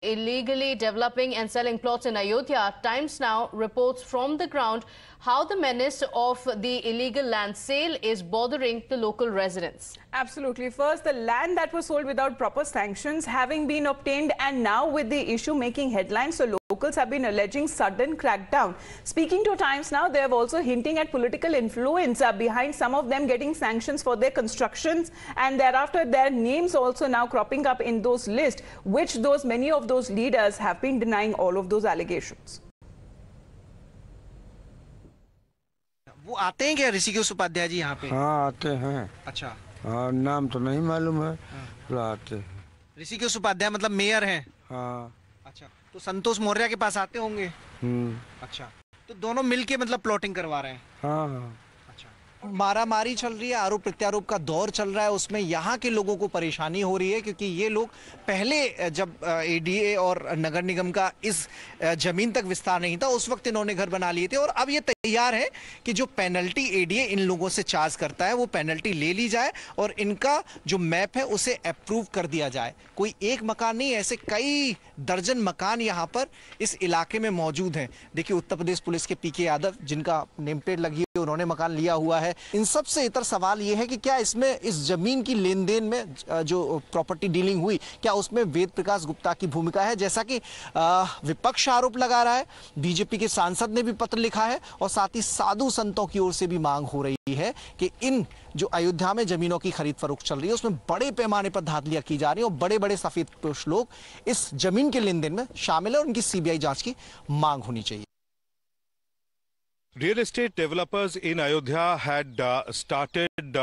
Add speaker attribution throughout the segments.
Speaker 1: Illegally developing and selling plots in Ayodhya, Times Now reports from the ground how the menace of the illegal land sale is bothering the local residents.
Speaker 2: Absolutely. First, the land that was sold without proper sanctions having been obtained, and now with the issue making headlines, so locals have been alleging sudden crackdown. Speaking to Times Now, they have also hinting at political influence behind some of them getting sanctions for their constructions, and thereafter their names also now cropping up in those lists, which many of those leaders have been denying all of those allegations.
Speaker 3: वो आते हैं क्या ऋषिकेश उपाध्याय जी यहाँ पे?
Speaker 4: हाँ आते हैं।
Speaker 3: अच्छा।
Speaker 4: हाँ नाम तो नहीं मालूम है। आते।
Speaker 3: ऋषिकेश उपाध्याय मतलब मेयर हैं?
Speaker 4: हाँ।
Speaker 3: अच्छा, तो संतोष मौर्य के पास आते होंगे? अच्छा, तो दोनों मिलके मतलब प्लॉटिंग करवा रहे हैं?
Speaker 4: हाँ।
Speaker 3: मारामारी चल रही है, आरोप प्रत्यारोप का दौर चल रहा है, उसमें यहाँ के लोगों को परेशानी हो रही है क्योंकि ये लोग पहले जब एडीए और नगर निगम का इस जमीन तक विस्तार नहीं था उस वक्त इन्होंने घर बना लिए थे और अब ये तैयार है कि जो पेनल्टी एडीए इन लोगों से चार्ज करता है वो पेनल्टी ले ली जाए और इनका जो मैप है उसे अप्रूव कर दिया जाए। कोई एक मकान नहीं, ऐसे कई दर्जन मकान यहाँ पर इस इलाके में मौजूद हैं। देखिए उत्तर प्रदेश पुलिस के पीके यादव जिनका नेम प्लेट लगी है उन्होंने मकान लिया हुआ है। इन सब से इतर सवाल यह है कि क्या इसमें इस जमीन की लेन देन में जो प्रॉपर्टी डीलिंग हुई क्या उसमें वेद प्रकाश गुप्ता की भूमिका है, जैसा कि विपक्ष आरोप लगा रहा है। बीजेपी के सांसद ने भी पत्र लिखा है और साथ ही साधु संतों की ओर से भी मांग हो रही है कि इन जो अयोध्या में जमीनों की खरीद फरोख्त चल रही है उसमें बड़े पैमाने पर धांधलियां की जा रही है और बड़े बड़े सफेदपोश लोग इस जमीन के लेन देन में शामिल है और उनकी सीबीआई जांच की मांग होनी चाहिए।
Speaker 5: Real estate developers in Ayodhya had started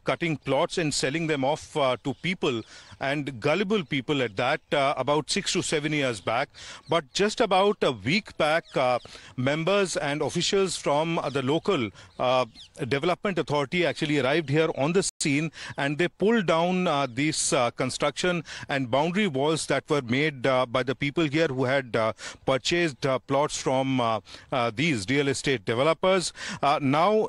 Speaker 5: cutting plots and selling them off to people, and gullible people at that, about 6 to 7 years back. But just about a week back, members and officials from the local development authority actually arrived here on the scene, and they pulled down these construction and boundary walls that were made by the people here who had purchased plots from these real estate developers. Now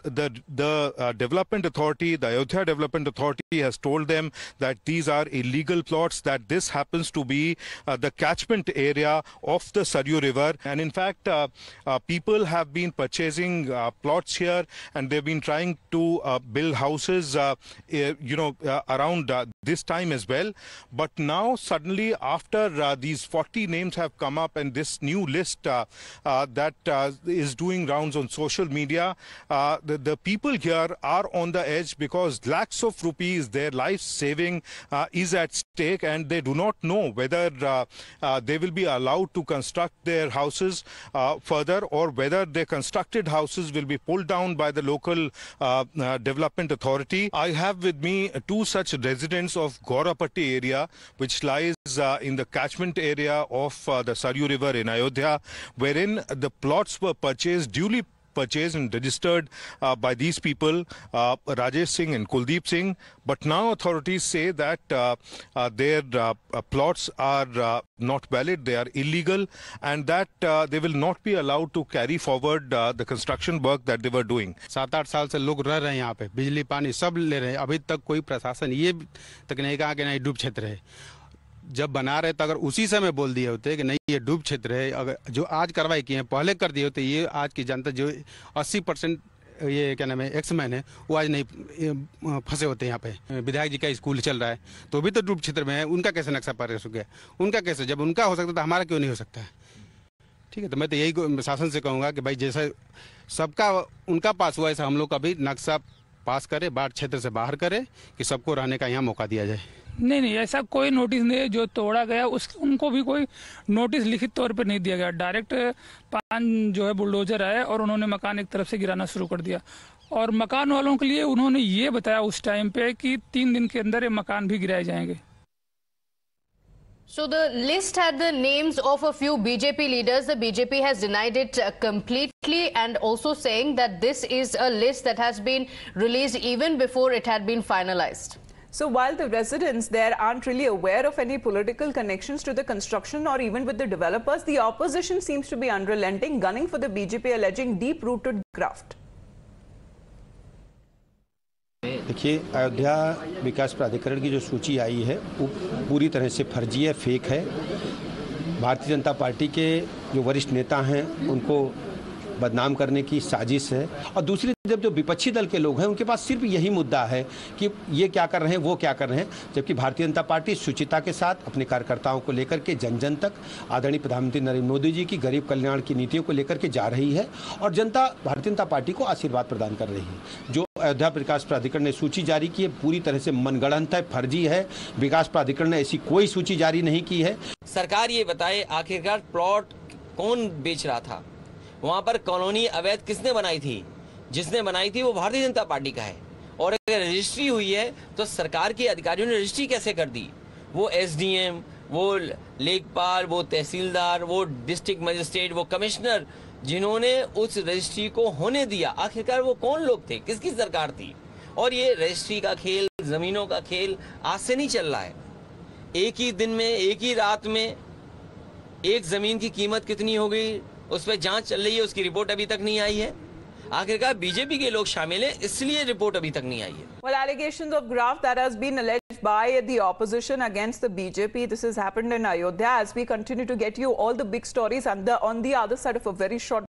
Speaker 5: the development authority, the Ayodhya Development Authority, has told them that these are illegal plots, that this happens to be the catchment area of the Saryu River, and in fact people have been purchasing plots here and they've been trying to build houses around this time as well. But now suddenly after these 40 names have come up and this new list that is doing rounds on social media, the people here are on the edge because lakhs of rupees, their life saving is at stake, and they do not know whether they will be allowed to construct their houses further or whether their constructed houses will be pulled down by the local development authority. I have with me two such residents of Gaurapatti area, which lies in the catchment area of the Saryu River in Ayodhya, wherein the plots were duly purchased and registered by these people, Rajesh Singh and Kuldeep Singh. But now authorities say that their plots are not valid, they are illegal, and that they will not be allowed to carry forward the construction work that they were doing.
Speaker 6: 7-8 साल से लोग रह रहे हैं यहाँ पे, बिजली पानी सब ले रहे हैं। अभी तक कोई प्रशासन ये तक नहीं कहा कि नहीं डूब क्षेत्र है। जब बना रहे तो अगर उसी समय बोल दिए होते कि नहीं ये डूब क्षेत्र है, अगर जो आज कार्रवाई की है पहले कर दिए होते, ये आज की जनता जो 80% ये क्या नाम है एक्समैन है वो आज नहीं फंसे होते यहाँ पे। विधायक जी का स्कूल चल रहा है तो भी तो डूब क्षेत्र में है, उनका कैसे नक्शा पास हो गया? उनका कैसे, जब उनका हो सकता था हमारा क्यों नहीं हो सकता है? ठीक है, तो मैं तो यही शासन से कहूँगा कि भाई जैसा सबका उनका पास हुआ ऐसा हम लोग का भी नक्शा पास करे, बाढ़ क्षेत्र से बाहर करे कि सबको रहने का यहाँ मौका दिया जाए।
Speaker 7: नहीं, ऐसा कोई नोटिस नहीं है। जो तोड़ा गया उनको भी कोई नोटिस लिखित तौर पे नहीं दिया गया। डायरेक्ट 5 जो है बुलडोजर आए और उन्होंने मकान एक तरफ से गिराना शुरू कर दिया और मकान वालों के लिए उन्होंने ये बताया उस टाइम पे कि 3 दिन के अंदर ये मकान भी गिराए जाएंगे।
Speaker 1: So the list had the names of a few BJP leaders. The BJP has denied it completely and also saying that this is a list that has been released even before it had been finalized.
Speaker 2: So while the residents there aren't really aware of any political connections to the construction or even with the developers, the opposition seems to be unrelenting, gunning for the BJP, alleging deep-rooted graft.
Speaker 8: देखिए, अयोध्या विकास प्राधिकरण की जो सूची आई है वो पूरी तरह से फर्जी है, फेक है। भारतीय जनता पार्टी के जो वरिष्ठ नेता हैं उनको बदनाम करने की साजिश है। और दूसरी तरफ जो विपक्षी दल के लोग हैं उनके पास सिर्फ यही मुद्दा है कि ये क्या कर रहे हैं, वो क्या कर रहे हैं, जबकि भारतीय जनता पार्टी शुचिता के साथ अपने कार्यकर्ताओं को लेकर के जन जन तक आदरणीय प्रधानमंत्री नरेंद्र मोदी जी की गरीब कल्याण की नीतियों को लेकर के जा रही है और जनता भारतीय जनता पार्टी को आशीर्वाद प्रदान कर रही है। जो अयोध्या विकास प्राधिकरण ने सूची जारी की है पूरी तरह से मनगढ़ंत है, फर्जी है। विकास प्राधिकरण ने ऐसी कोई सूची जारी नहीं की है।
Speaker 9: सरकार ये बताए आखिरकार प्लॉट कौन बेच रहा था, वहां पर कॉलोनी अवैध किसने बनाई थी? जिसने बनाई थी वो भारतीय जनता पार्टी का है। और अगर रजिस्ट्री हुई है तो सरकार के अधिकारियों ने रजिस्ट्री कैसे कर दी? वो एसडीएम, वो लेखपाल, वो तहसीलदार, वो डिस्ट्रिक्ट मजिस्ट्रेट, वो कमिश्नर जिन्होंने उस रजिस्ट्री को होने दिया, आखिरकार वो कौन लोग थे? किसकी सरकार थी? और ये रजिस्ट्री का खेल, जमीनों का खेल आज से नहीं चल रहा है। एक ही दिन में, एक ही रात में एक जमीन की कीमत कितनी हो गई उस पर जांच चल रही है, उसकी रिपोर्ट अभी तक नहीं आई है। आखिरकार बीजेपी के लोग शामिल हैं, इसलिए रिपोर्ट अभी तक नहीं आई है।
Speaker 2: Well, allegations of graft that has been alleged by the opposition against the BJP. This has happened in Ayodhya. As we continue to get you all the big stories on the other side of a very short